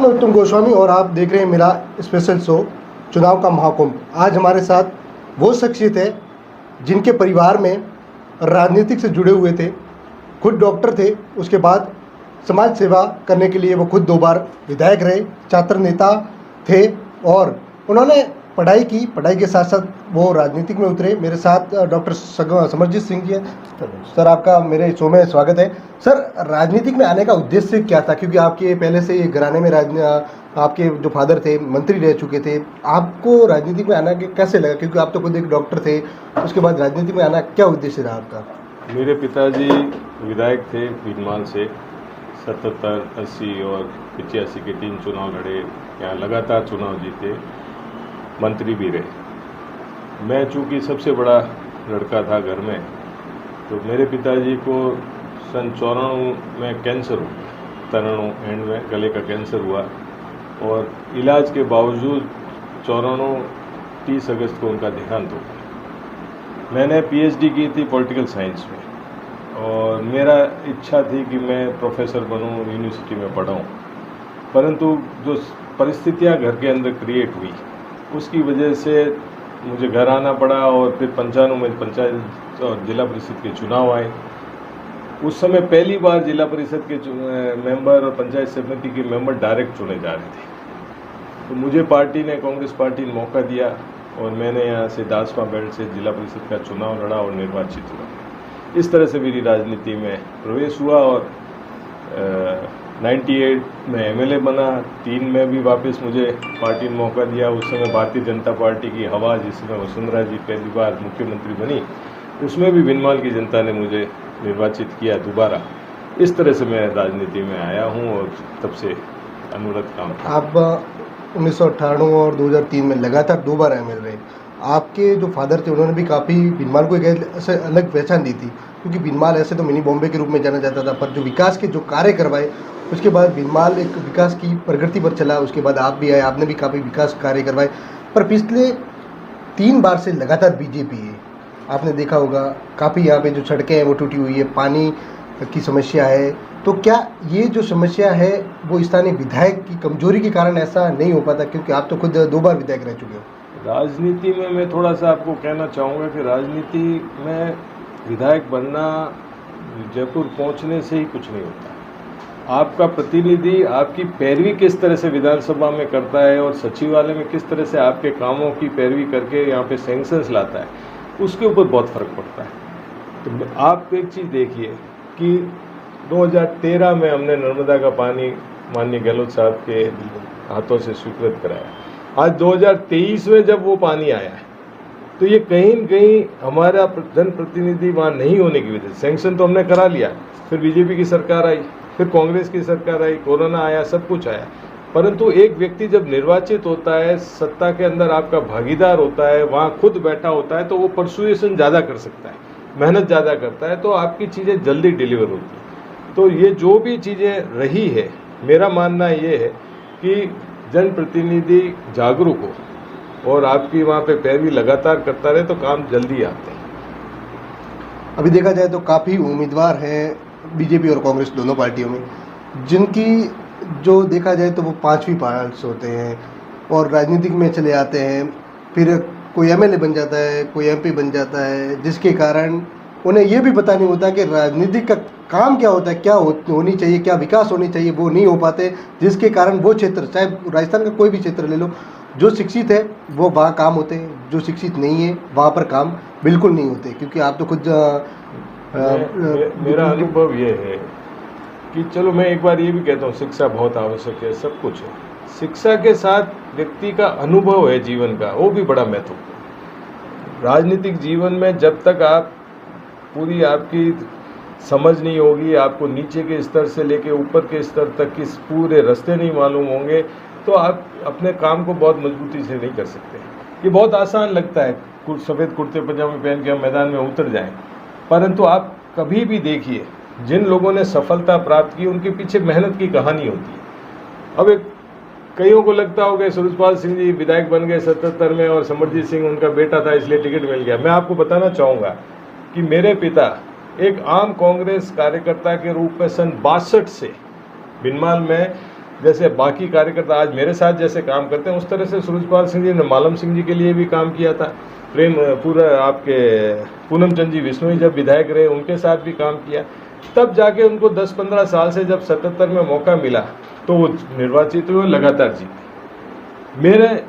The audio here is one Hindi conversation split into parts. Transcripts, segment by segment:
मैं उत्तम गोस्वामी और आप देख रहे हैं मेरा स्पेशल शो चुनाव का महाकुंभ। आज हमारे साथ वो शख्सियत है जिनके परिवार में राजनीतिक से जुड़े हुए थे, खुद डॉक्टर थे, उसके बाद समाज सेवा करने के लिए वो खुद 2 बार विधायक रहे, छात्र नेता थे और उन्होंने पढ़ाई की। पढ़ाई के साथ साथ वो राजनीतिक में उतरे। मेरे साथ डॉक्टर समरजीत सिंह जी हैं। सर, आपका मेरे शो में स्वागत है। सर, राजनीतिक में आने का उद्देश्य क्या था? क्योंकि आपके पहले से ये घराने में आपके जो फादर थे मंत्री रह चुके थे, आपको राजनीतिक में आना कैसे लगा? क्योंकि आप तो खुद एक डॉक्टर थे, उसके बाद राजनीतिक में आना क्या उद्देश्य रहा आपका? मेरे पिताजी विधायक थे भीनमाल से। 77, 80 और 85 के 3 चुनाव लड़े, यहाँ लगातार चुनाव जीते, मंत्री भी रहे। मैं चूँकि सबसे बड़ा लड़का था घर में, तो मेरे पिताजी को सन 94 में कैंसर हुआ, 93 एंड में गले का कैंसर हुआ और इलाज के बावजूद 30 अगस्त को उनका देहांत हो गया। मैंने पीएचडी की थी पॉलिटिकल साइंस में और मेरा इच्छा थी कि मैं प्रोफेसर बनूं, यूनिवर्सिटी में पढ़ाऊं, परंतु जो परिस्थितियां घर के अंदर क्रिएट हुई उसकी वजह से मुझे घर आना पड़ा और फिर 95 में पंचायत और जिला परिषद के चुनाव आए। उस समय पहली बार जिला परिषद के मेंबर और पंचायत समिति के मेंबर डायरेक्ट चुने जा रहे थे, तो मुझे पार्टी ने, कांग्रेस पार्टी ने मौका दिया और मैंने यहाँ से दासपा बेल्ट से जिला परिषद का चुनाव लड़ा और निर्वाचित हुआ। इस तरह से मेरी राजनीति में प्रवेश हुआ और 98 में एमएलए बना। 3 में भी वापस मुझे पार्टी ने मौका दिया। उस समय भारतीय जनता पार्टी की हवा, जिसमें वसुंधरा जी पहली बार मुख्यमंत्री बनी, उसमें भी भीनमाल की जनता ने मुझे निर्वाचित किया दोबारा। इस तरह से मैं राजनीति में आया हूं और तब से अनुरत काम। आप 1998 और 2003 में लगातार 2 बार एमएलए रहे। आपके जो फादर थे उन्होंने भी काफ़ी भीनमाल को एक ऐसे अलग पहचान दी थी, क्योंकि भीनमाल ऐसे तो मिनी बॉम्बे के रूप में जाना जाता था, पर जो विकास के जो कार्य करवाए उसके बाद भीनमाल एक विकास की प्रगति पर चला। उसके बाद आप भी आए, आपने भी काफ़ी विकास कार्य करवाए, पर पिछले 3 बार से लगातार बीजेपी है। आपने देखा होगा काफ़ी यहाँ पे जो सड़कें हैं वो टूटी हुई है, पानी की समस्या है। तो क्या ये जो समस्या है वो स्थानीय विधायक की कमजोरी के कारण ऐसा नहीं हो पाता? क्योंकि आप तो खुद 2 बार विधायक रह चुके हो। राजनीति में मैं थोड़ा सा आपको कहना चाहूँगा कि राजनीति में विधायक बनना जयपुर पहुँचने से ही कुछ नहीं होता। आपका प्रतिनिधि आपकी पैरवी किस तरह से विधानसभा में करता है और सचिवालय में किस तरह से आपके कामों की पैरवी करके यहाँ पे सैंक्शंस लाता है, उसके ऊपर बहुत फर्क पड़ता है। तो आप एक चीज़ देखिए कि 2013 में हमने नर्मदा का पानी माननीय गहलोत साहब के हाथों से स्वीकृत कराया। आज 2023 में जब वो पानी आया है, तो ये कहीं न कहीं हमारा जनप्रतिनिधि वहाँ नहीं होने की वजह से, सैंक्शन तो हमने करा लिया, फिर बीजेपी की सरकार आई, फिर कांग्रेस की सरकार आई, कोरोना आया, सब कुछ आया, परंतु एक व्यक्ति जब निर्वाचित होता है, सत्ता के अंदर आपका भागीदार होता है, वहाँ खुद बैठा होता है, तो वो परसुएशन ज़्यादा कर सकता है, मेहनत ज़्यादा करता है, तो आपकी चीज़ें जल्दी डिलीवर होती हैं। तो ये जो भी चीज़ें रही है, मेरा मानना ये है कि जनप्रतिनिधि जागरूक हो और आपकी वहाँ पे पैरवी लगातार करता रहे तो काम जल्दी आते हैं। अभी देखा जाए तो काफ़ी उम्मीदवार हैं बीजेपी और कांग्रेस दोनों पार्टियों में, जिनकी जो देखा जाए तो वो 5वीं पास होते हैं और राजनीतिक में चले आते हैं, फिर कोई एमएलए बन जाता है, कोई एमपी बन जाता है, जिसके कारण उन्हें ये भी पता नहीं होता कि राजनीतिक का काम क्या होता है, क्या होनी चाहिए, क्या विकास होनी चाहिए, वो नहीं हो पाते, जिसके कारण वो क्षेत्र, चाहे राजस्थान का कोई भी क्षेत्र ले लो, जो शिक्षित है वो वहाँ काम होते हैं, जो शिक्षित नहीं है वहाँ पर काम बिल्कुल नहीं होते। क्योंकि आप तो खुद मेरा अनुभव ये है कि चलो मैं एक बार ये भी कहता हूँ, शिक्षा बहुत आवश्यक है, सब कुछ है, शिक्षा के साथ व्यक्ति का अनुभव है जीवन का, वो भी बड़ा महत्वपूर्ण। राजनीतिक जीवन में जब तक आप पूरी आपकी समझ नहीं होगी, आपको नीचे के स्तर से लेके ऊपर के स्तर तक के पूरे रास्ते नहीं मालूम होंगे, तो आप अपने काम को बहुत मजबूती से नहीं कर सकते। ये बहुत आसान लगता है, सफ़ेद कुर्ते पजामे पहन के हम मैदान में उतर जाएं, परंतु आप कभी भी देखिए जिन लोगों ने सफलता प्राप्त की उनके पीछे मेहनत की कहानी होती है। अब एक कईयों को लगता होगा सुरजपाल सिंह जी विधायक बन गए 77 में और समरजीत सिंह उनका बेटा था इसलिए टिकट मिल गया। मैं आपको बताना चाहूँगा कि मेरे पिता एक आम कांग्रेस कार्यकर्ता के रूप में सन 62 से भीनमाल में जैसे बाकी कार्यकर्ता आज मेरे साथ जैसे काम करते हैं, उस तरह से सूरजपाल सिंह जी ने मालम सिंह जी के लिए भी काम किया था। पूरा आपके पूनम चंद जी बिश्नोई जब विधायक रहे उनके साथ भी काम किया। तब जाके उनको 10-15 साल से जब 77 में मौका मिला तो वो निर्वाचित हुए, लगातार जीते।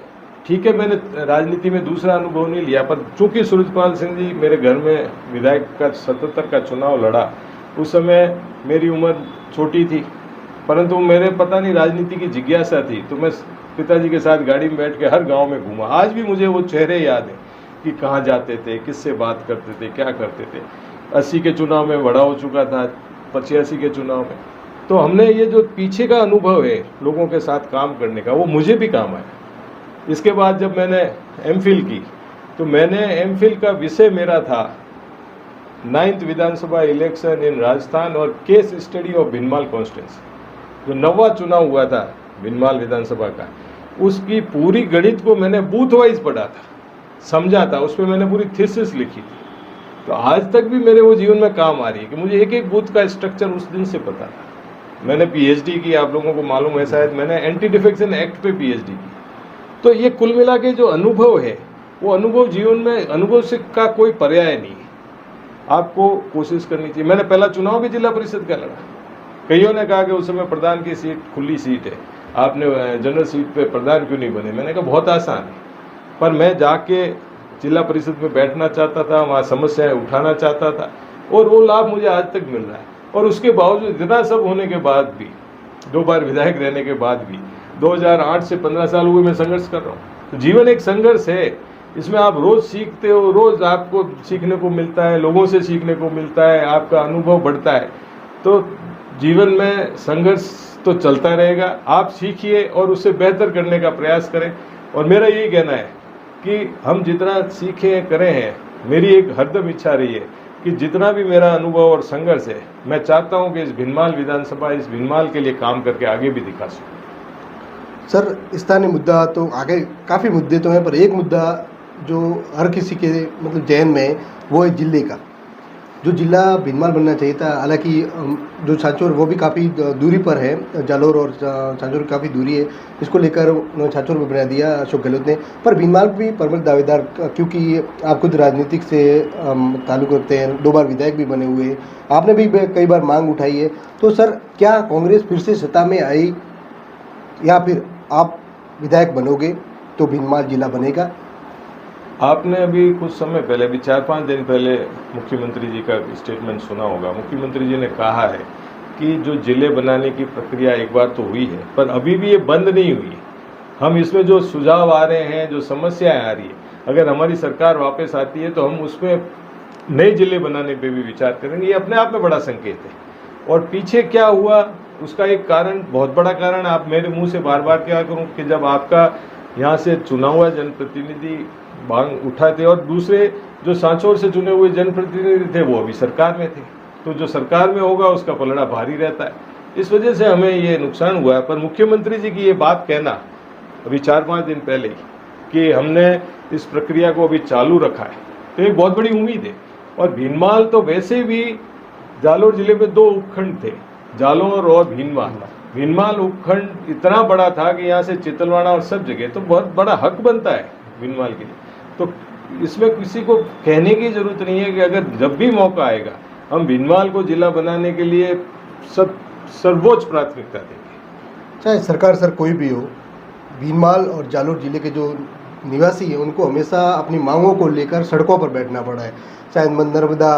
ठीक है, मैंने राजनीति में दूसरा अनुभव नहीं लिया, पर चूंकि सूरजपाल सिंह जी मेरे घर में विधायक का 77 का चुनाव लड़ा, उस समय मेरी उम्र छोटी थी, परंतु मेरे पता नहीं राजनीति की जिज्ञासा थी, तो मैं पिताजी के साथ गाड़ी में बैठ के हर गांव में घूमा। आज भी मुझे वो चेहरे याद हैं कि कहाँ जाते थे, किससे बात करते थे, क्या करते थे। 80 के चुनाव में बड़ा हो चुका था, 85 के चुनाव में। तो हमने ये जो पीछे का अनुभव है लोगों के साथ काम करने का, वो मुझे भी काम आया। इसके बाद जब मैंने एमफिल की, तो मैंने एमफिल का विषय मेरा था 9th Vidhan Sabha election in Rajasthan और case study of Bhinmal constituency. जो 9वां चुनाव हुआ था भिनमाल विधानसभा का, उसकी पूरी गणित को मैंने बूथ वाइज पढ़ा था, समझा था, उसमें मैंने पूरी थीसिस लिखी थी। तो आज तक भी मेरे वो जीवन में काम आ रही है कि मुझे एक एक बूथ का स्ट्रक्चर उस दिन से पता था। मैंने पीएचडी की, आप लोगों को मालूम है शायद, मैंने एंटी डिफेक्शन एक्ट पे पीएचडी की। तो ये कुल मिला के जो अनुभव है, वो अनुभव जीवन में अनुभव से का कोई पर्याय नहीं है। आपको कोशिश करनी चाहिए। मैंने पहला चुनाव भी जिला परिषद का लड़ा। कईयों ने कहा कि उस समय प्रधान की सीट खुली सीट है, आपने जनरल सीट पे प्रधान क्यों नहीं बने। मैंने कहा बहुत आसान है, पर मैं जाके जिला परिषद में बैठना चाहता था, वहाँ समस्याएं उठाना चाहता था, और वो लाभ मुझे आज तक मिल रहा है। और उसके बावजूद इतना सब होने के बाद भी, 2 बार विधायक रहने के बाद भी, 2008 से 15 साल हुए मैं संघर्ष कर रहा हूँ। तो जीवन एक संघर्ष है, इसमें आप रोज सीखते हो, रोज आपको सीखने को मिलता है, लोगों से सीखने को मिलता है, आपका अनुभव बढ़ता है। तो जीवन में संघर्ष तो चलता रहेगा। आप सीखिए और उससे बेहतर करने का प्रयास करें। और मेरा यही कहना है कि हम जितना सीखें करें हैं, मेरी एक हरदम इच्छा रही है कि जितना भी मेरा अनुभव और संघर्ष है, मैं चाहता हूं कि इस भिनमाल विधानसभा, इस भिनमाल के लिए काम करके आगे भी दिखा सकूं। सर, स्थानीय मुद्दा तो आगे काफ़ी मुद्दे तो हैं, पर एक मुद्दा जो हर किसी के मतलब जहन में है, वो है जिले का। जो जिला भिनमाल बनना चाहिए था, हालांकि जो छाछोर वो भी काफ़ी दूरी पर है, जालोर और छाछोर काफ़ी दूरी है, इसको लेकर उन्होंने छाछोर में बना दिया अशोक गहलोत ने। पर भिनमाल भी प्रमुख दावेदार, क्योंकि आप खुद राजनीतिक से ताल्लुक रखते हैं, 2 बार विधायक भी बने हुए हैं, आपने भी कई बार मांग उठाई है। तो सर, क्या कांग्रेस फिर से सत्ता में आई या फिर आप विधायक बनोगे तो भिनमाल जिला बनेगा? आपने अभी कुछ समय पहले, अभी 4-5 दिन पहले मुख्यमंत्री जी का स्टेटमेंट सुना होगा। मुख्यमंत्री जी ने कहा है कि जो जिले बनाने की प्रक्रिया एक बार तो हुई है, पर अभी भी ये बंद नहीं हुई है। हम इसमें जो सुझाव आ रहे हैं, जो समस्याएं आ रही है, अगर हमारी सरकार वापस आती है तो हम उसमें नए जिले बनाने पे भी विचार करेंगे। ये अपने आप में बड़ा संकेत है। और पीछे क्या हुआ उसका एक कारण, बहुत बड़ा कारण आप मेरे मुंह से बार बार क्या करूं कि जब आपका यहाँ से चुना हुआ जनप्रतिनिधि मांग उठाते, और दूसरे जो सांचौर से चुने हुए जनप्रतिनिधि थे वो अभी सरकार में थे, तो जो सरकार में होगा उसका पलड़ा भारी रहता है। इस वजह से हमें ये नुकसान हुआ है। पर मुख्यमंत्री जी की ये बात कहना अभी 4-5 दिन पहले कि हमने इस प्रक्रिया को अभी चालू रखा है, तो एक बहुत बड़ी उम्मीद है। और भिनमाल तो वैसे भी जालोर जिले में 2 उपखंड थे, जालोर और भिनमाल। भिनमाल उपखंड इतना बड़ा था कि यहाँ से चितलवाड़ा और सब जगह तो बहुत बड़ा हक बनता है भिनमाल के लिए। तो इसमें किसी को कहने की जरूरत नहीं है कि अगर जब भी मौका आएगा हम भिनमाल को जिला बनाने के लिए सर्वोच्च प्राथमिकता देंगे। चाहे सरकार सर कोई भी हो, भिनमाल और जालोर जिले के जो निवासी हैं उनको हमेशा अपनी मांगों को लेकर सड़कों पर बैठना पड़ा है। चाहे नर्मदा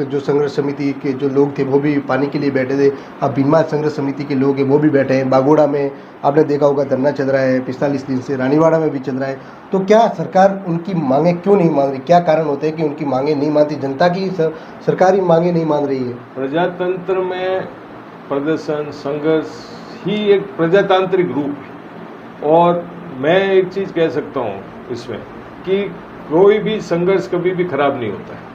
जो संघर्ष समिति के जो लोग थे वो भी पानी के लिए बैठे थे, अब भिनमाल संघर्ष समिति के लोग हैं वो भी बैठे हैं। बागोड़ा में आपने देखा होगा धरना चल रहा है 45 दिन से, रानीवाड़ा में भी चल रहा है। तो क्या सरकार उनकी मांगे क्यों नहीं मान रही? क्या कारण होते हैं कि उनकी मांगे नहीं मानती? जनता की सरकारी मांगे नहीं मान रही है? प्रजातंत्र में प्रदर्शन, संघर्ष ही एक प्रजातांत्रिक रूप है। और मैं एक चीज़ कह सकता हूँ इसमें कि कोई भी संघर्ष कभी भी खराब नहीं होता है,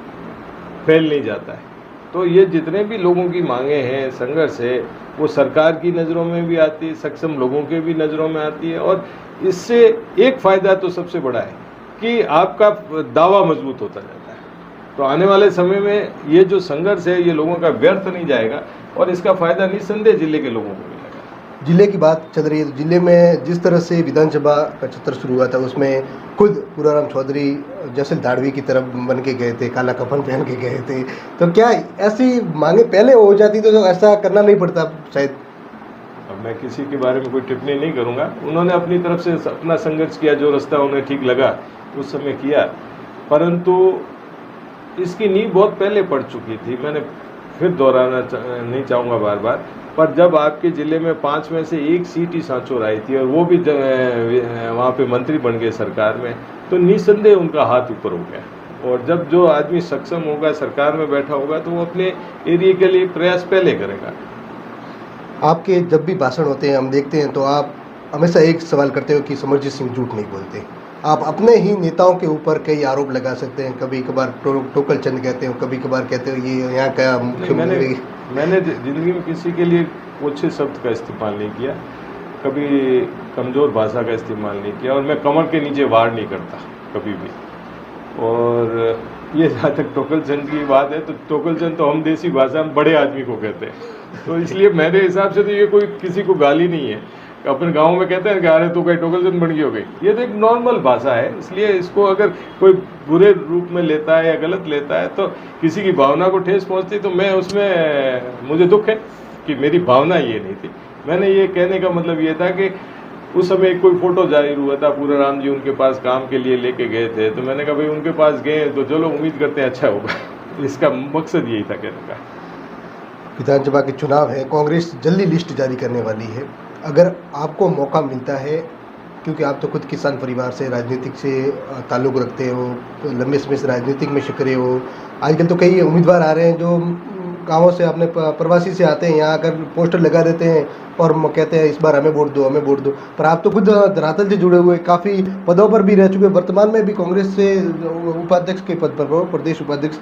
फैल नहीं जाता है। तो ये जितने भी लोगों की मांगे हैं, संघर्ष है, वो सरकार की नज़रों में भी आती है, सक्षम लोगों के भी नज़रों में आती है। और इससे एक फ़ायदा तो सबसे बड़ा है कि आपका दावा मजबूत होता जाता है। तो आने वाले समय में ये जो संघर्ष है ये लोगों का व्यर्थ नहीं जाएगा और इसका फ़ायदा निस्संदेह जिले के लोगों को मिलेगा। जिले की बात चल रही है तो जिले में जिस तरह से विधानसभा का सत्र शुरू हुआ था उसमें खुद पूराराम चौधरी जैसे धाड़वी की तरफ बन के गए थे, काला कफन पहन के गए थे, तो क्या ऐसी मांगे पहले हो जाती तो ऐसा करना नहीं पड़ता शायद? अब मैं किसी के बारे में कोई टिप्पणी नहीं करूंगा। उन्होंने अपनी तरफ से अपना संघर्ष किया, जो रास्ता उन्हें ठीक लगा उस समय किया, परंतु इसकी नींव बहुत पहले पड़ चुकी थी। मैंने फिर दोहराना नहीं चाहूँगा बार बार, पर जब आपके ज़िले में 5 में से 1 सीट ही सांचौर आई थी और वो भी वहाँ पे मंत्री बन गए सरकार में, तो निसंदेह उनका हाथ ऊपर हो गया। और जब जो आदमी सक्षम होगा, सरकार में बैठा होगा, तो वो अपने एरिया के लिए प्रयास पहले करेगा। आपके जब भी भाषण होते हैं हम देखते हैं तो आप हमेशा एक सवाल करते हो कि समरजीत सिंह झूठ नहीं बोलते। आप अपने ही नेताओं के ऊपर कई आरोप लगा सकते हैं, कभी कभार टोकल चंद कहते हो, कभी कभार कहते हो ये यहाँ का मुख्यमंत्री। मैंने जिंदगी में किसी के लिए ओछे शब्द का इस्तेमाल नहीं किया, कभी कमज़ोर भाषा का इस्तेमाल नहीं किया, और मैं कमर के नीचे वार नहीं करता कभी भी। और ये जहाँ तक टोकल चंद की बात है, तो टोकल चंद तो हम देसी भाषा में बड़े आदमी को कहते हैं, तो इसलिए मेरे हिसाब से तो ये कोई किसी को गाली नहीं है। अपने गांव में कहते हैं कि अरे तू कहीं टोकल चंद बन गई हो गई, ये तो एक नॉर्मल भाषा है। इसलिए इसको अगर कोई बुरे रूप में लेता है या गलत लेता है, तो किसी की भावना को ठेस पहुंचती, तो मैं उसमें मुझे दुख है कि मेरी भावना ये नहीं थी। मैंने ये कहने का मतलब ये था कि उस समय कोई फोटो जारी हुआ था, पूराराम जी उनके पास काम के लिए लेके गए थे, तो मैंने कहा भाई उनके पास गए तो चलो उम्मीद करते हैं अच्छा होगा। इसका मकसद यही था कहने का। विधानसभा के चुनाव है, कांग्रेस जल्दी लिस्ट जारी करने वाली है। अगर आपको मौका मिलता है, क्योंकि आप तो खुद किसान परिवार से राजनीतिक से ताल्लुक़ रखते हो, तो लंबे समय से राजनीतिक में शिकरे हो, आजकल तो कई उम्मीदवार आ रहे हैं जो गाँवों से अपने प्रवासी से आते हैं, यहाँ आकर पोस्टर लगा देते हैं और कहते हैं इस बार हमें वोट दो, हमें वोट दो। पर आप तो खुद धरातल से जुड़े हुए, काफ़ी पदों पर भी रह चुके, वर्तमान में भी कांग्रेस से उपाध्यक्ष के पद पर हो, प्रदेश उपाध्यक्ष।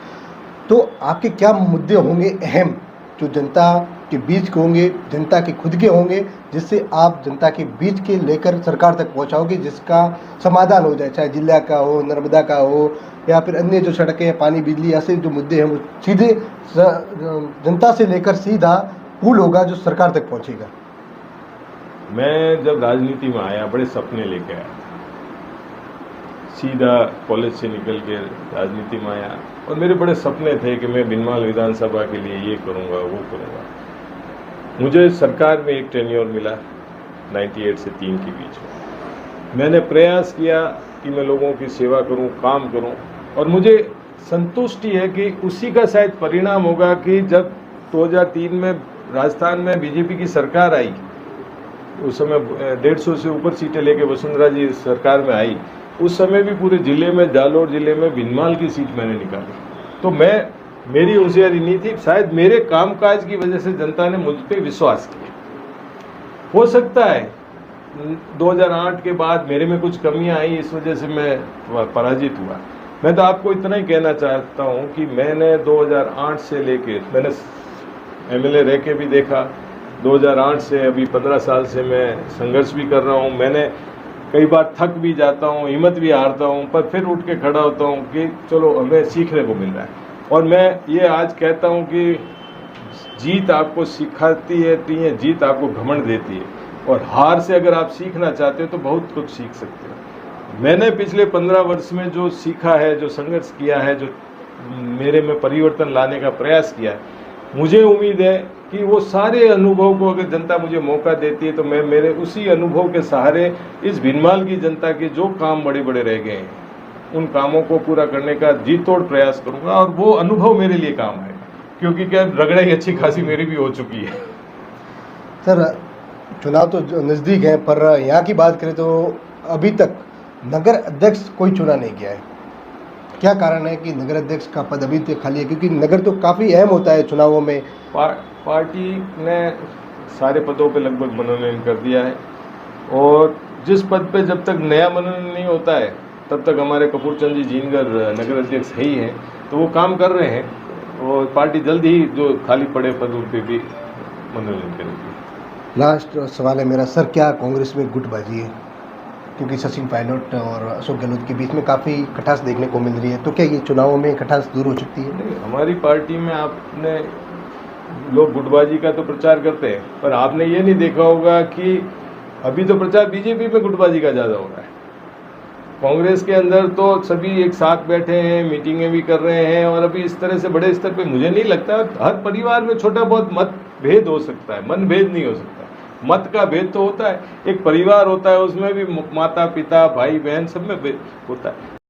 तो आपके क्या मुद्दे होंगे अहम जो जनता के बीच के होंगे, जनता के खुद के होंगे, जिससे आप जनता के बीच के लेकर सरकार तक पहुंचाओगे, जिसका समाधान हो जाए, चाहे जिला का हो, नर्मदा का हो, या फिर अन्य जो सड़कें, पानी, बिजली, ऐसे जो मुद्दे हैं वो सीधे जनता से लेकर सीधा पुल होगा जो सरकार तक पहुंचेगा। मैं जब राजनीति में आया बड़े सपने लेके आया, सीधा कॉलेज से निकल के राजनीति में आया, और मेरे बड़े सपने थे कि मैं बिनमाल विधानसभा के लिए ये करूँगा, वो करूँगा। मुझे सरकार में एक टेन्योर मिला 98 से 3 के बीच में। मैंने प्रयास किया कि मैं लोगों की सेवा करूं, काम करूं, और मुझे संतुष्टि है कि उसी का शायद परिणाम होगा कि जब 2003 में राजस्थान में बीजेपी की सरकार आई, उस समय 150 से ऊपर सीटें लेके वसुंधरा जी सरकार में आई, उस समय भी पूरे जिले में, जालोर जिले में बिनमाल की सीट मैंने निकाली। तो मेरी होशियारी नहीं थी, शायद मेरे कामकाज की वजह से जनता ने मुझ पर विश्वास किया। हो सकता है 2008 के बाद मेरे में कुछ कमियां आई, इस वजह से मैं पराजित हुआ। मैं तो आपको इतना ही कहना चाहता हूं कि मैंने 2008 से लेके, मैंने एमएलए रह के भी देखा, 2008 से अभी 15 साल से मैं संघर्ष भी कर रहा हूं। मैंने कई बार थक भी जाता हूं, हिम्मत भी हारता हूं, पर फिर उठ के खड़ा होता हूं कि चलो हमें सीखने को मिल रहा है। और मैं ये आज कहता हूं कि जीत आपको सिखाती है, जीत आपको घमंड देती है, और हार से अगर आप सीखना चाहते हो तो बहुत कुछ सीख सकते हो। मैंने पिछले 15 वर्ष में जो सीखा है, जो संघर्ष किया है, जो मेरे में परिवर्तन लाने का प्रयास किया है, मुझे उम्मीद है कि वो सारे अनुभव को अगर जनता मुझे मौका देती है तो मैं मेरे उसी अनुभव के सहारे इस बिनमाल की जनता के जो काम बड़े बड़े रह गए हैं, उन कामों को पूरा करने का जी तोड़ प्रयास करूंगा, और वो अनुभव मेरे लिए काम आएगा, क्योंकि क्या रगड़ाई अच्छी खासी मेरी भी हो चुकी है। सर, चुनाव तो नज़दीक है, पर यहाँ की बात करें तो अभी तक नगर अध्यक्ष कोई चुना नहीं गया है। क्या कारण है कि नगर अध्यक्ष का पद अभी तक खाली है? क्योंकि नगर तो काफ़ी अहम होता है चुनावों में। पार्टी ने सारे पदों पे लगभग मनोनयन कर दिया है, और जिस पद पे जब तक नया मनोनयन नहीं होता है तब तक हमारे कपूरचंद जी जीनगर नगर अध्यक्ष है ही हैं, तो वो काम कर रहे हैं, और पार्टी जल्द ही जो खाली पड़े पदों पे भी मनोनयन करेगी। लास्ट सवाल है मेरा, सर, क्या कांग्रेस में गुटबाजी है? क्योंकि सचिन पायलट और अशोक गहलोत के बीच में काफ़ी खटास देखने को मिल रही है, तो क्या ये चुनावों में खटास दूर हो सकती है? नहीं, हमारी पार्टी में आपने लोग गुटबाजी का तो प्रचार करते हैं, पर आपने ये नहीं देखा होगा कि अभी तो प्रचार बीजेपी में गुटबाजी का ज़्यादा हो रहा है। कांग्रेस के अंदर तो सभी एक साथ बैठे हैं, मीटिंगें भी कर रहे हैं, और अभी इस तरह से बड़े स्तर पे मुझे नहीं लगता। हर परिवार में छोटा बहुत मतभेद हो सकता है, मनभेद नहीं हो सकता। मत का भेद तो होता है, एक परिवार होता है, उसमें भी माता पिता भाई बहन सब में भेद होता है।